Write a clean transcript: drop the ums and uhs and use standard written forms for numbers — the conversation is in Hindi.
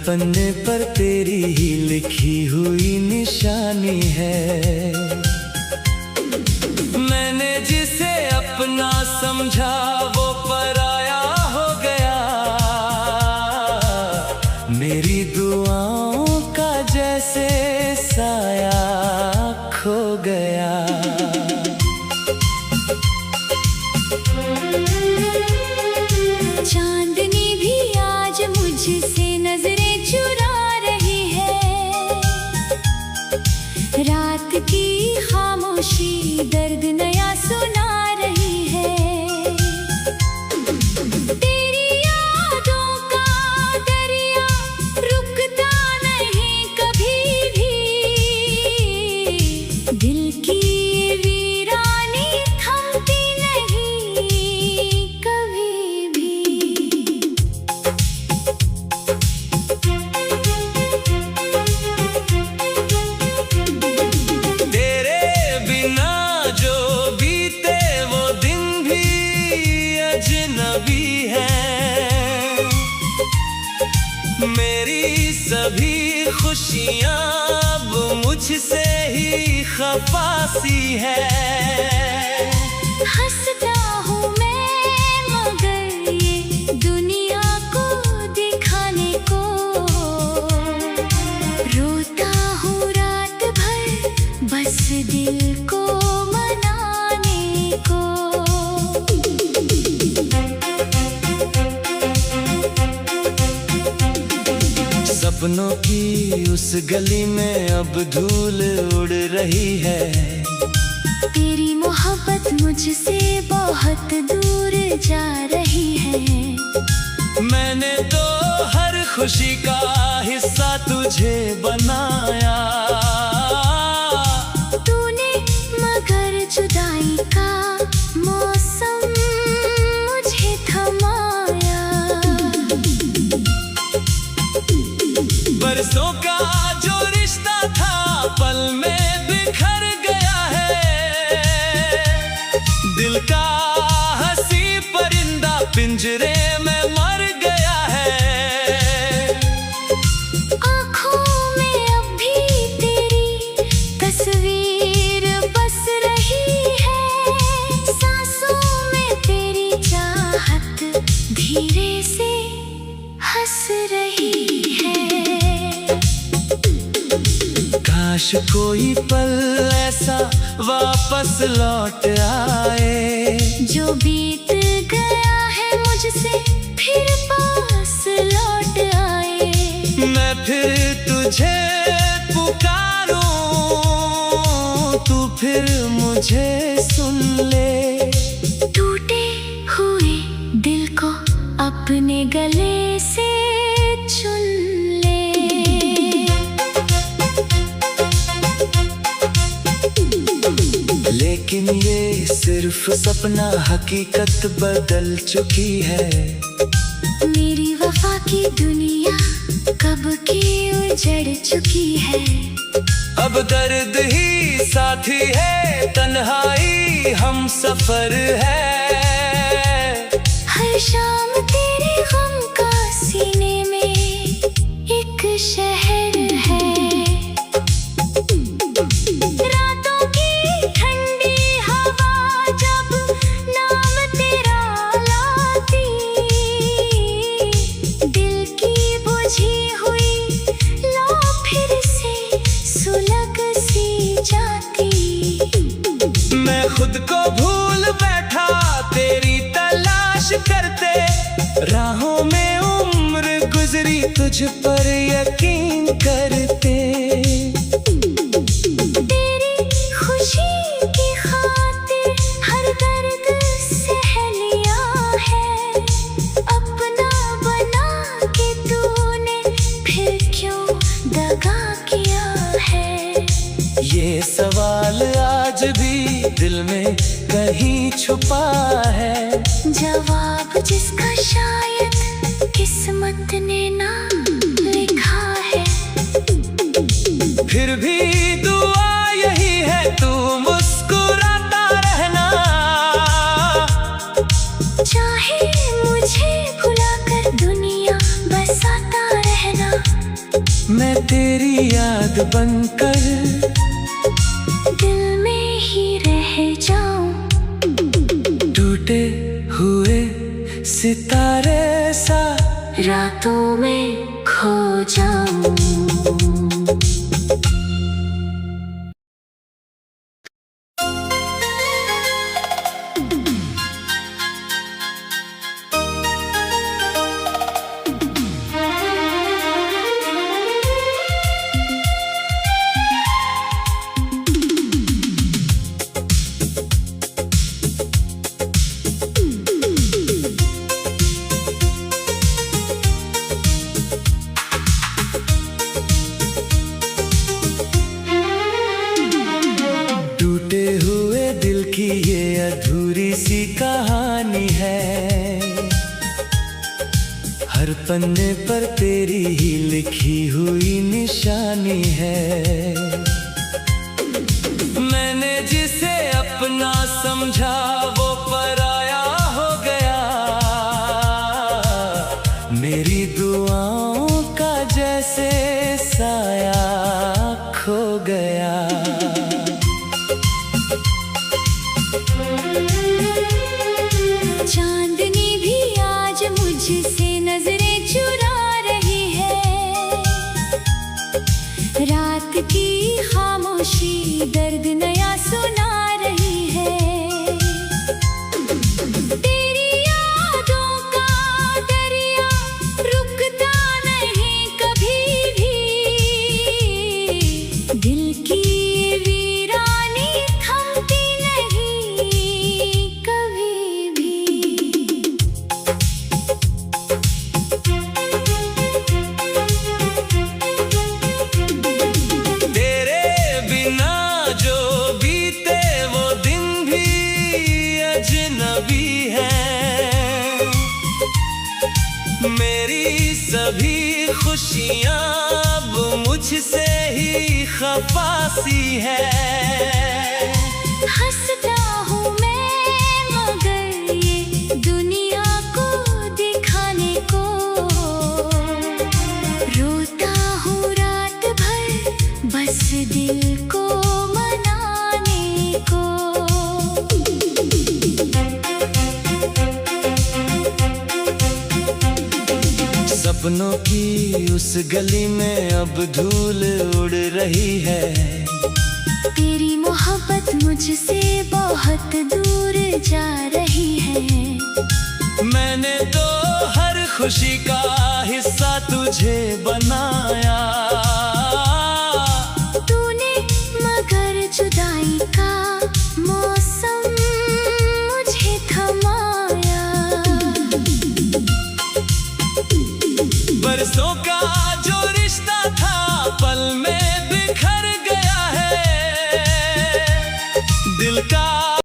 पन्ने पर तेरी ही लिखी हुई निशानी है। मैंने जिसे अपना समझा वो पराया हो गया, मेरी दुआओं का जैसे साया खो गया। चांदनी भी आज मुझसे नजरें चुरा रही है, रात की खामोशी दर्द नया सुना रही है। तेरी यादों का दरिया रुकता नहीं कभी भी, दिल की वीरानी थमती नहीं कभी भी। तेरे बिना जो बीते वो दिन भी अजनबी है, मेरी सभी खुशियाँ अब मुझसे ही खफासी है। हंसता हूँ मैं मगर ये दुनिया को दिखाने को, रोता हूँ रात भर बस दिल को मनाने को। सपनों की उस गली में अब धूल उड़ रही है, तेरी मोहब्बत मुझसे बहुत दूर जा रही है। मैंने तो हर खुशी का हिस्सा तुझे बनाया, तूने मगर जुदाई का मौसम मुझे थमाया। बरसों का जो रिश्ता था पल में बिखर गया है, दिल का हंसी परिंदा पिंजरे में मर गया है। आँखों में अब भी तेरी तस्वीर बस रही है, सांसों में तेरी चाहत धीरे से हंस रही है। काश कोई पल ऐसा वापस लौट आए, जो बीत गया है मुझसे फिर पास लौट आए। मैं फिर तुझे पुकारूं, तू फिर मुझे सुन ले। टूटे हुए दिल को अपने गले से चुन ले। लेकिन ये सिर्फ सपना, हकीकत बदल चुकी है। मेरी वफा की दुनिया कब की उजड़ चुकी है। अब दर्द ही साथी है, तन्हाई हम सफर है। हर शाम तेरे गम का सीने में एक शहर है। रातों की ठंडी हवा जब नाम तेरा लाती, दिल की बुझी हुई लौ फिर से सुलग सी जाती। मैं खुद को भूल बैठा तेरी तलाश करते, राहों में उम्र गुजरी तुझ पर यकीन करते। तेरी खुशी की खातिर हर दर्द सह लिया है, अपना बना के तूने फिर क्यों दगा किया है। ये सवाल आज भी दिल में कहीं छुपा है, जवाब जिसका शायद किस्मत ने ना लिखा है। फिर भी दुआ यही है तू मुस्कुराता रहना, चाहे मुझे भुलाकर दुनिया बसाता रहना। तेरी याद बनकर दिल में ही रह जाऊं, टूटे हुए सितारे सा रातों में खो जाऊं। टूटे हुए दिल की ये अधूरी सी कहानी है, हर पन्ने पर तेरी ही लिखी हुई निशानी है। मैंने जिसे अपना समझा वो पराया हो गया, मेरी दुआओं का जैसे साया खो गया। चांदनी भी आज मुझसे नजरें चुरा रही है, रात की खामोशी दर्द नया सुना रही है। तेरी यादों का दरिया रुकता नहीं कभी भी, दिल की वीरानी थमती नहीं कभी भी। तेरे बिना जो बीते वो दिन भी अजनबी है, मेरी सभी खुशियाँ अब मुझसे ही खफासी है। हंसता हूँ मैं मगर ये दुनिया को दिखाने को, रोता हूँ रात भर बस दिल को मनाने को। सपनों की उस गली में अब धूल उड़ रही है, तेरी मोहब्बत मुझसे बहुत दूर जा रही है। मैंने तो हर खुशी का हिस्सा तुझे बनाया,